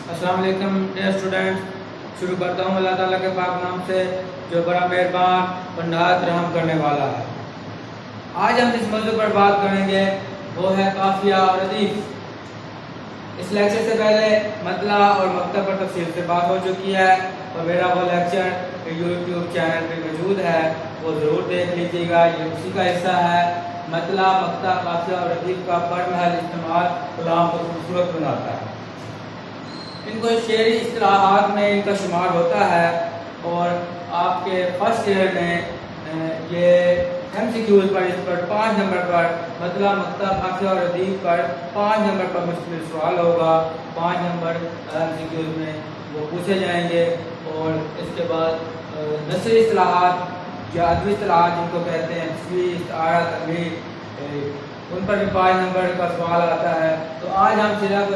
अस्सलाम वालेकुम dear students. शुरू करता हूँ अल्लाह ताला के पाक नाम से जो बड़ा मेहरबान और नहायत रहम करने वाला है। आज हम जिस मौजू पर बात करेंगे वो है काफिया और रदीफ। इस लेक्चर से पहले मतला और मक्तब पर तफसील से बात हो चुकी है और मेरा वो लेक्चर यूट्यूब चैनल पे मौजूद है, वो ज़रूर देख लीजिएगा। ये उसी का हिस्सा है। मतला मक्ता काफिया और रदीफ का बरमहल इस्तेमाल कलाम को खूबसूरत बनाता है। इनको शेरी इस्तिलाहात में इनका शुमार होता है और आपके फर्स्ट ईयर में ये MCQs पर इस पर 5 नंबर पर मतला मक्ता काफिया और रदीफ पर 5 नंबर पर मुश्किल सवाल होगा। 5 नंबर MCQs में वो पूछे जाएंगे और इसके बाद नसरी इस्तिलाहात या अदबी इस्तिलाहात जिनको कहते हैं तस्वीर, इस्तारा, तनवीर, उन पर भी 5 नंबर का सवाल आता है। तो आज हम सिर्फ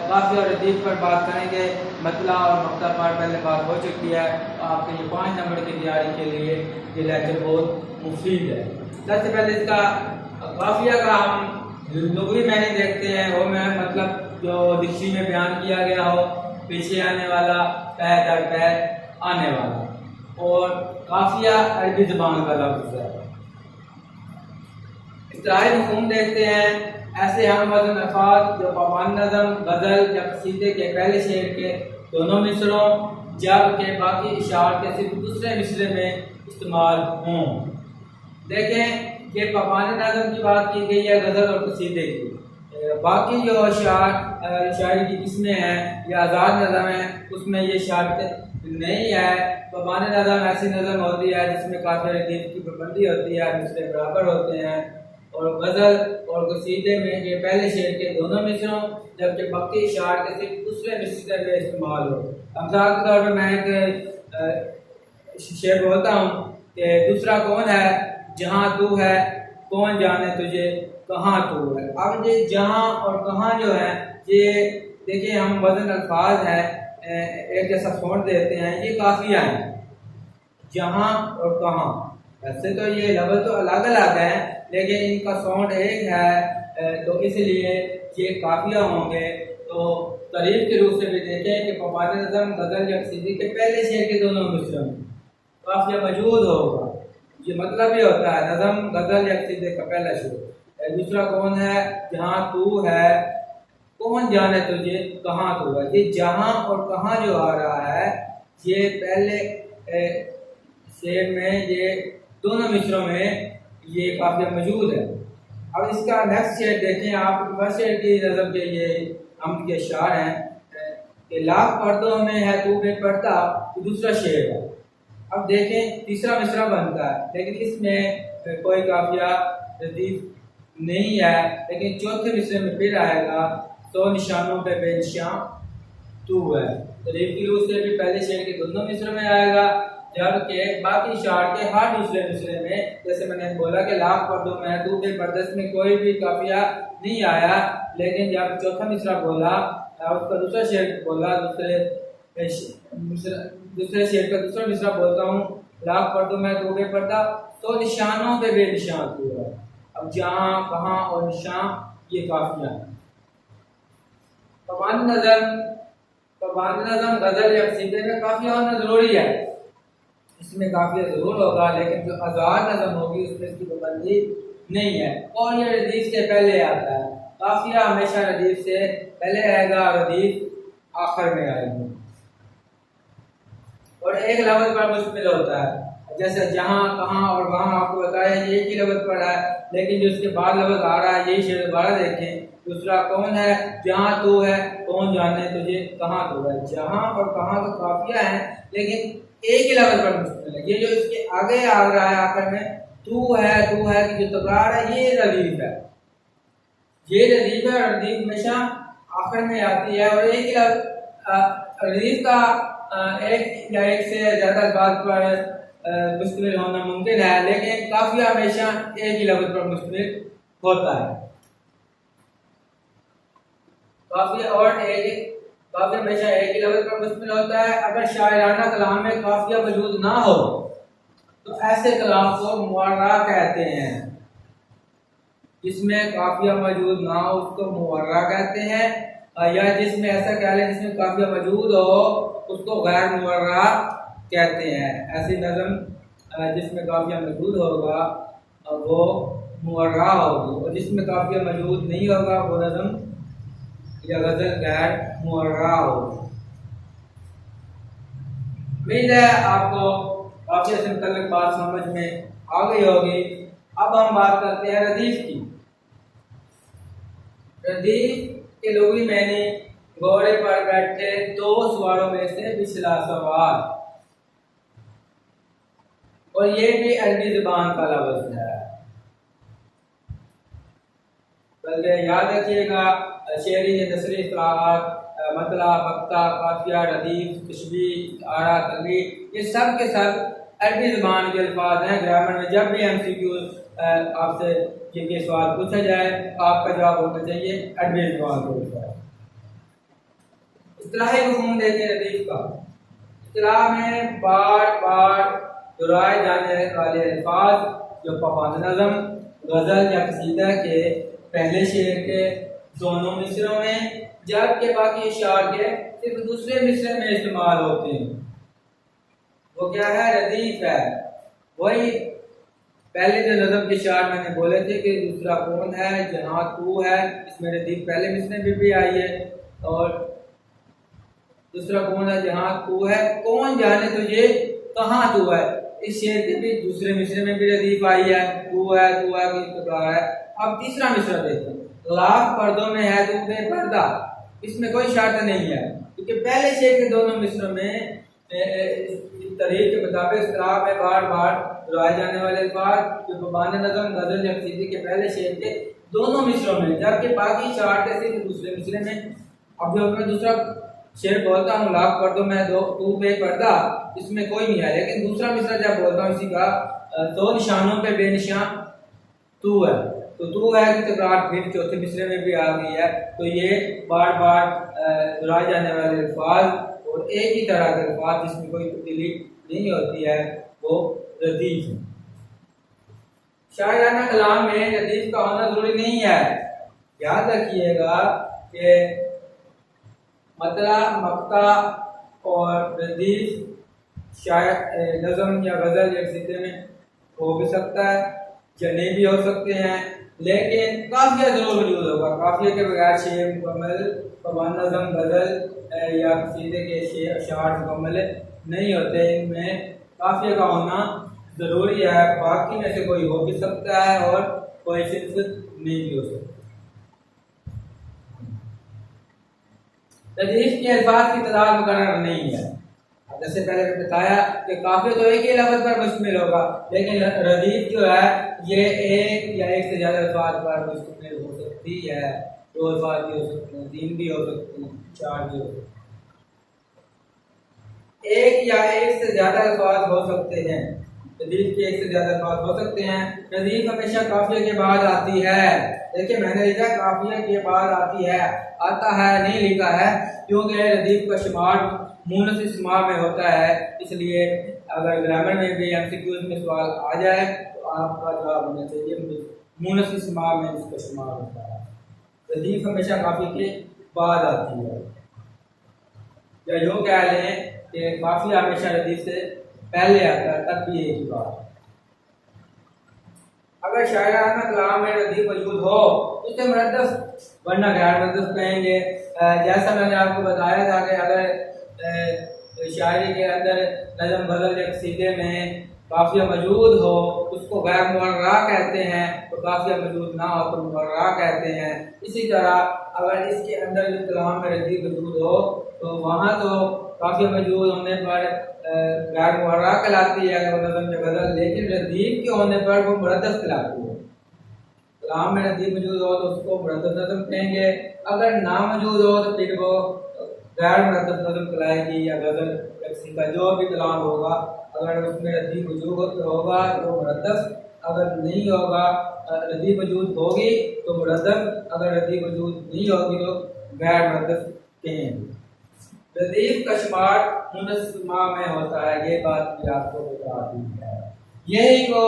काफिया और रदीफ पर बात करेंगे। मतला और मक्ता पर पहले बात हो चुकी है। आपके लिए 5 नंबर की तैयारी के लिए ये लेक्चर बहुत मुफीद है। सबसे पहले इसका काफिया का हम लुग़वी मैंने देखते हैं, वो मैं मतलब जो डिक्शनरी में बयान किया गया हो, पीछे आने वाला, पै दर पै आने वाला। और काफिया अरबी ज़बान का लफ्ज़ है। इस्तिलाही मफ़हूम देखते हैं। ऐसे हम वज़न अल्फाज जो पाबंद नज़म, गज़ल या कसीदे के पहले शेर के दोनों मिसरों जबकि बाकी इशार के सिर्फ दूसरे मिसरे में इस्तेमाल हों। देखें कि पाबंद नज़म की बात की गई है, गज़ल और कसीदे की। बाकी जो शायरी की किस्में हैं या आज़ाद नज़म है उसमें ये शर्त नहीं है। पाबंद नज़म ऐसी नज़म होती है जिसमें काफ़ी रदीफ की पाबंदी होती है, मिसरे बराबर होते हैं। और गज़ल और कसीदे में ये पहले शेर के दोनों मिसरों जबकि बाकी इशार के सिर्फ दूसरे मिसरे में इस्तेमाल हो। मिसाल के तौर पर मैं एक शेर बोलता हूँ कि दूसरा कौन है जहाँ तू है, कौन जाने तुझे कहाँ तू है। अब ये जहाँ और कहाँ जो है ये देखिए, हम वज़न अल्फाज है एक जैसा छोड़ देते हैं, ये काफिया है। जहाँ और कहाँ, वैसे तो ये लफ्ज़ तो अलग अलग है लेकिन इनका साउंड एक है, तो इसलिए ये काफिया होंगे। तो तारीफ के रूप से भी देखें कि पाबंद नज़म, गज़ल या कसीदे के पहले शेर के दोनों मिसरों में काफिया मौजूद होगा। ये मतलब ये होता है नज़म, गज़ल या कसीदे का पहला शेर। दूसरा कौन है जहाँ तू है, कौन जाने तुझे कहाँ तू है। ये जहाँ और कहाँ जो आ रहा है ये पहले शेर में, ये दोनों मिसरों में ये काफिया मौजूद है। अब इसका नेक्स्ट शेर देखें आप। फर्स्ट शेर की नज़म के ये हम के शार हैं कि लाख पर्दों में है तू बेपर्दा, तो दूसरा शेर है। अब देखें तीसरा मिसरा बनता है लेकिन इसमें कोई काफिया रदीफ नहीं है, लेकिन चौथे मिसरे में फिर आएगा 100 निशानों पे बेनिशां तू है। तारीफ की रूह से भी पहले शेर के दोनों मिसरे में आएगा जबकि बाकी शार के हर दूसरे मिसरे में, जैसे मैंने बोला कि लाख पर्दों में है तू बेपर्दा में कोई भी काफिया नहीं आया, लेकिन जब चौथा मिसरा बोला उसका दूसरा शेर बोला, दूसरे शेर का दूसरा मिसरा बोलता हूँ लाख पर्दों में तू बेपर्दा, 100 निशानों पे बेनिशां तू है। अब जहाँ, कहाँ और निशान ये काफिया है। पाबंद नज़म, गज़ल या कसीदे में काफिया होना जरूरी है। इसमें काफिया जरूर होगा लेकिन जो आज़ाद नज़म होगी उसमें इसकी पाबंदी नहीं है और ये रदीफ से पहले आता है। काफिया हमेशा रदीफ से पहले आएगा, रदीफ आखिर में आएगी। और एक लफ्ज़ पर मुश्तमिल होता है, जैसे जहाँ, कहाँ और वहाँ आपको बताया ये एक ही लफ्ज़ पर है, लेकिन जो उसके बाद लफ्ज़ आ रहा है यही शेर दोबारा देखें। दूसरा कौन है जहाँ तू है, कौन जाने तुझे कहाँ तू है। जहाँ और कहाँ तो काफिया है लेकिन एक ही लफ्ज़ पर मुश्तमिल है। ये जो इसके आगे आ रहा है आखिर में तू है कि जो तकरार है ये रदीफ है। ये रदीफ है और रदीफ हमेशा आखिर में आती है। और एक ही रदीफ का एक या एक से ज्यादा बात पर मुश्तमिल होना मुमकिन है लेकिन काफिया हमेशा एक ही लफ्ज़ पर मुश्तमिल होता है। काफिया हमेशा एक ही लफ्ज़ पर मुश्तमिल होता है। अगर शायराना कलाम में काफिया मौजूद ना हो तो ऐसे कलाम को मुवर्रा कहते हैं। जिसमें काफिया मौजूद ना हो उसको मुवर्रा कहते हैं। या जिसमें ऐसा ख्याल है जिसमें काफिया मौजूद हो उसको गैर मुवर्रा कहते हैं। ऐसी नज़म जिसमें काफिया मौजूद होगा वो मुवर्रा होगी, और जिसमें काफिया मौजूद नहीं होगा वो नज़म या गज़ल गैर मुवर्रा होगी। उम्मीद है आपको काफिया से मुतल्लिक़ बात समझ में आ गई होगी। अब हम बात करते हैं रदीफ की। रदीफ के लुग़वी मैंने घोड़े पर बैठे दो सवारों में से पिछला सवार, और ये भी अरबी ज़ुबान का लफ्ज़ है। बल्कि याद रखिएगा शेरी नसरी इस्तिलाहात मतला मक्ता काफिया रदीफ तशबीह आरा तकरीर ये सब के सब अरबी ज़ुबान के अल्फाज हैं। ग्रामर में जब भी MCQ आपसे ये सवाल पूछा जाए आपका जवाब होना चाहिए अरबी ज़ुबान के अल्फाज। इस्तिलाही मफ़हूम देखें रदीफ का। इस्तिलाह में बार बार दोहराए जाने वाले अल्फाज जो पाबंद नज़म गज़ल या कसीदा के पहले शेर के दोनों मिसरों में जबकि बाकी अशार के सिर्फ दूसरे मिसरे में इस्तेमाल होते हैं, वो क्या है? रदीफ है। वही पहले जो नज़म के शार मैंने बोले थे कि दूसरा कौन है जहाँ तू है, इसमें रदीफ पहले मिसरे में भी आई है, और दूसरा कौन है जहाँ तू है, कौन जाने तुझे कहाँ तू है, इस शेर के भी दूसरे मिसरे में भी रदीफ आई है। तू है कोई तकरार है। अब तीसरा मिसरा देखो, लाख पर्दों में है तू बेपर्दा, इसमें कोई शर्त नहीं है क्योंकि पहले शेर के दोनों मिसरों में तरीक़ के मुताबिक इस्तिलाह में बार बार दोहराए जाने वाले अल्फाज जो पाबंद नज़म गज़ल या कसीदे के पहले शेर के दोनों मिसरों में जबकि बाकी शार के सिर्फ दूसरे मिसरे में। अब जब मैं दूसरा शेर बोलता हूँ लाख पर्दों में तू बेपर्दा, इसमें कोई नहीं है, लेकिन दूसरा मिसरा जब बोलता हूँ इसी का दो निशानों पे बेनिशान तू है, तो तू है कि तकरार फिर चौथे मिसरे में भी आ गई है। तो ये बार बार दोहराए जाने वाले अल्फाज और एक ही तरह के अल्फाज जिसमें कोई तब्दीली नहीं होती है वो रदीफ है। शायराना कलाम में रदीफ का होना जरूरी नहीं है। याद रखिएगा कि मतला मक्ता और रदीफ शायर नज़म या गज़ल या कसीदे में हो भी सकता है, जने भी हो सकते हैं, लेकिन काफिया जरूर मौजूद होगा। काफिया के बगैर शेर मुकम्मल, पाबंद नज़म गज़ल या कसीदे के शेर अशार मुकम्मल नहीं होते, इनमें काफिया का होना ज़रूरी है। बाकी में से कोई हो भी सकता है और कोई सिर्फ नहीं भी हो सकता। रदीफ के अल्फाज की तादाद मुकर्रर नहीं है। जैसे पहले बताया कि काफिया तो एक ही लफ्ज़ पर मुश्तमिल होगा, लेकिन रदीफ जो है ये एक या एक से ज़्यादा अल्फाज पर मुश्तमिल हो सकती है। दो अल्फाज भी हो सकते हैं, तीन भी हो सकते हैं, चार भी हो सकते हैं, एक या एक से ज़्यादा अल्फाज हो सकते हैं। रदीफ के एक से ज़्यादा अल्फाज हो सकते हैं। रदीफ हमेशा काफिया के बाद आती है। देखिए मैंने लिखा काफिया के बाद आती है, आता है नहीं लिखा है, क्योंकि रदीफ का शुमार मूनस इस्मा में होता है। इसलिए अगर ग्रामर में भी MCQs में सवाल आ जाए तो आपका जवाब होना चाहिए मूनस इस्मा में इसका शुमार होता है। रदीफ हमेशा काफिया के बाद आती है, या यूँ कह लें कि काफिया हमेशा रदीफ से पहले आता है, तब भी एक ही बात। अगर शायराना कलाम में रदीफ मौजूद हो तो उसे मुरद्दफ वरना गैर मुरद्दफ कहेंगे। जैसा मैंने आपको बताया था कि अगर शायरी के अंदर नज़म गज़ल या कसीदे में काफिया मौजूद हो उसको गैर मुवर्रा कहते हैं, तो काफिया मौजूद ना हो तो मुवर्रा कहते हैं। इसी तरह अगर इसके अंदर जो कलाम में रदीफ मौजूद हो तो वहाँ तो काफिया मौजूद होने पर गैर मुवर्रा कहलाती है नज़म या गज़ल, लेकिन रदीफ के होने पर वो मुरद्दफ कहलाती है। कलाम में रदीफ मौजूद हो तो उसको मुरद्दफ नज़म कहेंगे, अगर ना मौजूद हो तो फिर वो गैर मुरद्दफ नज़म कहलाएगी या गज़ल या कसीदा जो भी कलाम होगा। अगर उसमें रदीफ मौजूद होगा तो मुरद्दफ, अगर नहीं होगा रदीफ मौजूद होगी तो मुरद्दफ, अगर रदीफ मौजूद नहीं होगी तो गैर मुरद्दफ कहेंगे। रदीफ का शुमार मूनस इस्मा में होता है, ये बात भी आपको बता दी है। यही को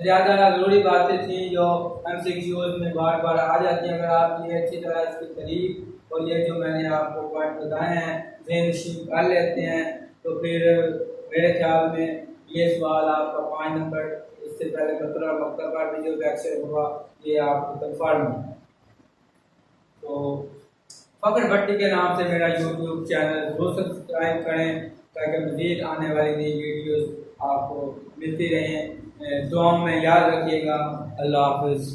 ज़्यादा ज़रूरी बातें थी जो MCQs में बार बार आ जाती हैं। अगर आप ये अच्छी तरह इसकी तारीफ और ये जो मैंने आपको पॉइंट बताए हैं ज़हन नशीन कर लेते हैं तो फिर मेरे ख्याल में ये सवाल आपका 5 नंबर इससे पहले मतलब मकतबा वीडियो लेक्चर हुआ ये आपको कन्फर्म है। तो फ़खर भट्टी के नाम से मेरा यूट्यूब चैनल जरूर सब्सक्राइब करें ताकि मज़ीद आने वाली नई वीडियोस आपको मिलती रहें। दुआओं में याद रखिएगा। अल्लाह हाफ़िज़।